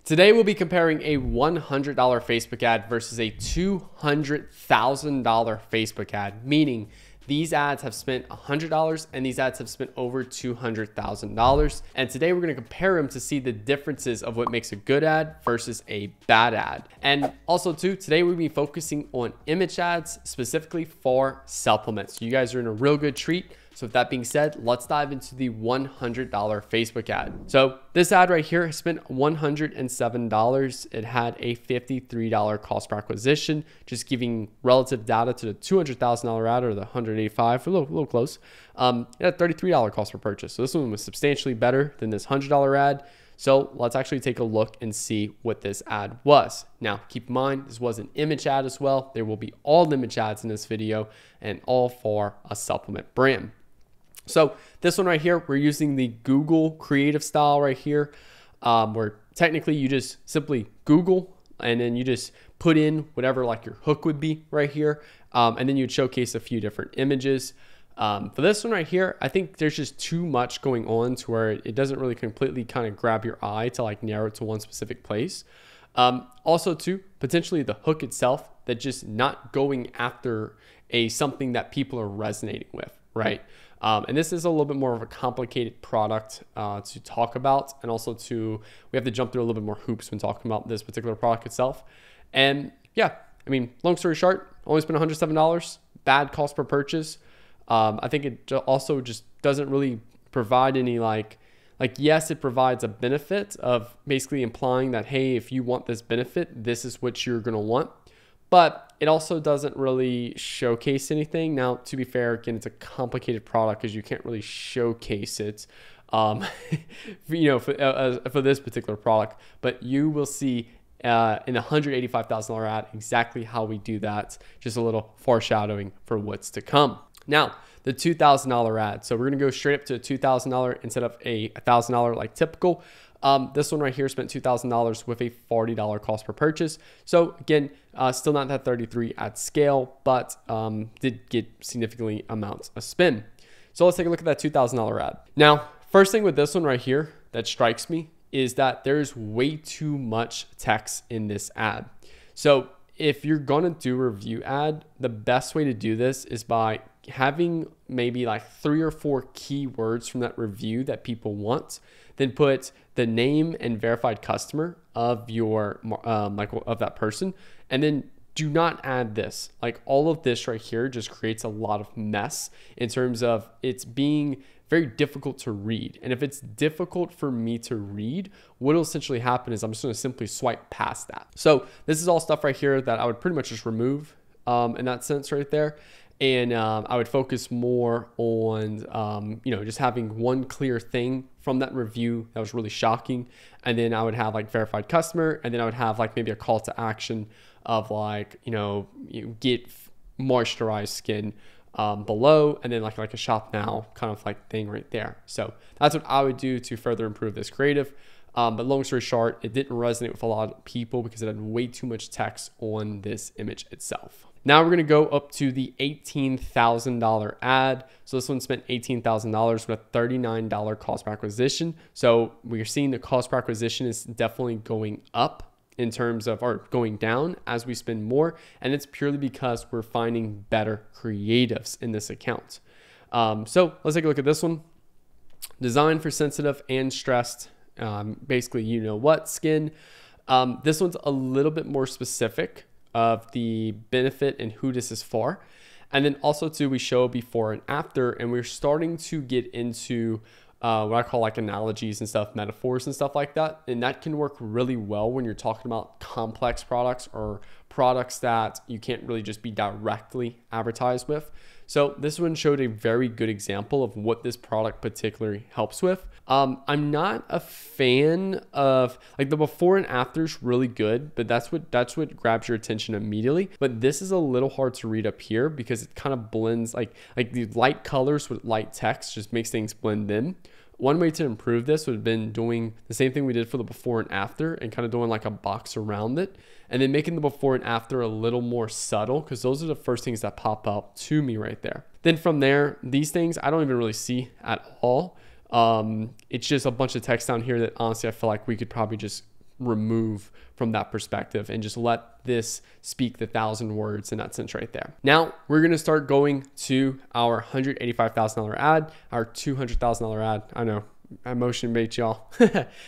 Today we'll be comparing a $100 Facebook ad versus a $200,000 Facebook ad, meaning these ads have spent $100 and these ads have spent over $200,000. And today we're going to compare them to see the differences of what makes a good ad versus a bad ad. And also too, today we'll be focusing on image ads specifically for supplements. You guys are in a real good treat. So with that being said, let's dive into the $100 Facebook ad. So this ad right here spent $107. It had a $53 cost per acquisition, just giving relative data to the $200,000 ad or the $185, a little close. It had $33 cost per purchase. So this one was substantially better than this $100 ad. So let's actually take a look and see what this ad was. Now, keep in mind, this was an image ad as well. There will be all image ads in this video and all for a supplement brand. So this one right here, we're using the Google creative style right here, where technically you just simply Google and then you just put in whatever like your hook would be right here. And then you'd showcase a few different images. For this one right here, I think there's just too much going on to where it doesn't really completely kind of grab your eye to like narrow it to one specific place. Also too, potentially the hook itself, that just not going after something that people are resonating with, right? And this is a little bit more of a complicated product to talk about. And also we have to jump through a little bit more hoops when talking about this particular product itself. And yeah, I mean, long story short, only spent $107, bad cost per purchase. I think it also just doesn't really provide any like yes, it provides a benefit of basically implying that, hey, if you want this benefit, this is what you're going to want. But it also doesn't really showcase anything. Now, to be fair, again, it's a complicated product because you can't really showcase it, for this particular product. But you will see in the $185,000 ad exactly how we do that. Just a little foreshadowing for what's to come. Now, the $2,000 ad. So we're going to go straight up to a $2,000 instead of a $1,000 like typical. This one right here spent $2,000 with a $40 cost per purchase. So again, still not that 33 at scale, but did get significantly amounts of spend. So let's take a look at that $2,000 ad. Now, first thing with this one right here that strikes me is that there's way too much text in this ad. So if you're going to do a review ad, the best way to do this is by having maybe like 3 or 4 keywords from that review that people want, then put the name and verified customer of your of that person, and then do not add this. Like all of this right here just creates a lot of mess in terms of it's being very difficult to read. And if it's difficult for me to read, what will essentially happen is I'm just going to simply swipe past that. So this is all stuff right here that I would pretty much just remove in that sense right there. And I would focus more on, just having one clear thing from that review that was really shocking. And then I would have like verified customer. And then I would have like maybe a call to action of like, you get moisturized skin below, and then like a shop now kind of like thing right there. So that's what I would do to further improve this creative. But long story short, it didn't resonate with a lot of people because it had way too much text on this image itself. Now we're going to go up to the $18,000 ad. So this one spent $18,000 with a $39 cost per acquisition. So we're seeing the cost per acquisition is definitely going up in terms of, or going down as we spend more. And it's purely because we're finding better creatives in this account. So let's take a look at this one. Designed for sensitive and stressed, basically, you know what, skin. This one's a little bit more specific of the benefit and who this is for. And then also too, we show before and after, and we're starting to get into what I call like analogies and stuff, metaphors and stuff like that. And that can work really well when you're talking about complex products or products that you can't really just be directly advertised with. So this one showed a very good example of what this product particularly helps with. I'm not a fan of like the before and after is really good, but that's what grabs your attention immediately. But this is a little hard to read up here because it kind of blends like the light colors with light text just makes things blend in. One way to improve this would have been doing the same thing we did for the before and after and kind of doing like a box around it, and then making the before and after a little more subtle, because those are the first things that pop up to me right there. Then from there, these things I don't even really see at all. It's just a bunch of text down here that honestly I feel like we could probably just remove from that perspective and just let this speak the 1,000 words in that sense right there. Now we're going to start going to our $185,000 ad, our $200,000 ad. I know I motion bait y'all.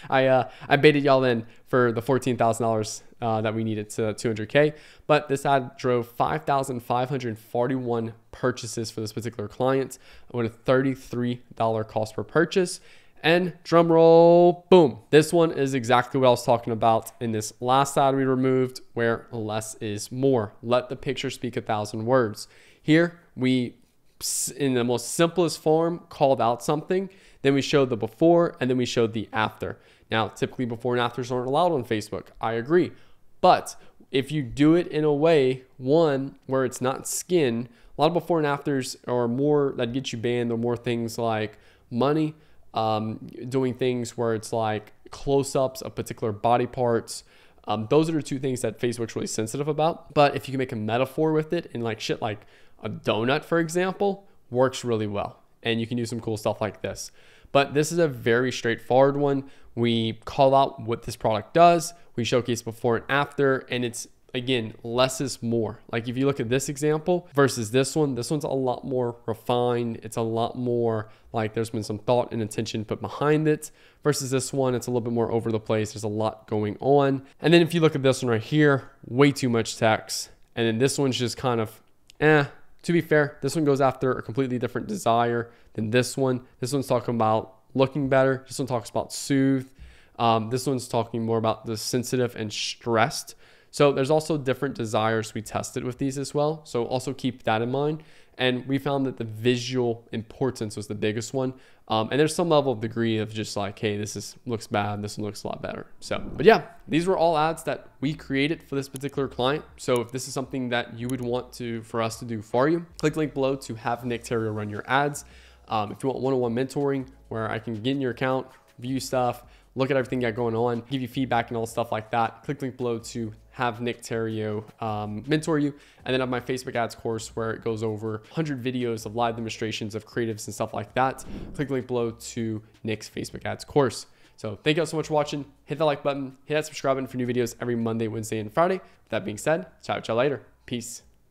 I baited y'all in for the $14,000 that we needed to 200K, but this ad drove 5,541 purchases for this particular client with a $33 cost per purchase. And drum roll, boom. This one is exactly what I was talking about in this last ad we removed, where less is more. Let the picture speak 1,000 words. Here we, in the most simplest form, called out something. Then we showed the before, and then we showed the after. Now, typically before and afters aren't allowed on Facebook. I agree. But if you do it in a way, one, where it's not skin, a lot of before and afters are more that get you banned. They're more things like money, doing things where it's like close-ups of particular body parts. Those are the two things that Facebook's really sensitive about. But if you can make a metaphor with it, and like shit like a donut, for example, works really well. And you can do some cool stuff like this. But this is a very straightforward one. We call out what this product does. We showcase before and after, and it's, again, less is more. Like if you look at this example versus this one's a lot more refined. It's a lot more like there's been some thought and intention put behind it, versus this one, it's a little bit more over the place. There's a lot going on. And then if you look at this one right here, way too much text. And then this one's just kind of, to be fair, this one goes after a completely different desire than this one. This one's talking about looking better. This one talks about soothe. This one's talking more about the sensitive and stressed. So there's also different desires we tested with these as well. So also keep that in mind. And we found that the visual importance was the biggest one. And there's some level of degree of just like, hey, looks bad. This one looks a lot better. So, but yeah, these were all ads that we created for this particular client. So if this is something that you would want for us to do for you, click the link below to have Nick Theriot run your ads. If you want one-on-one mentoring where I can get in your account, view stuff, look at everything you got going on, give you feedback and all stuff like that, click the link below to have Nick Theriot mentor you. And then I have my Facebook ads course where it goes over 100 videos of live demonstrations of creatives and stuff like that. Click the link below to Nick's Facebook ads course. So thank you all so much for watching. Hit that like button, hit that subscribe button for new videos every Monday, Wednesday, and Friday. With that being said, chat with y'all later. Peace.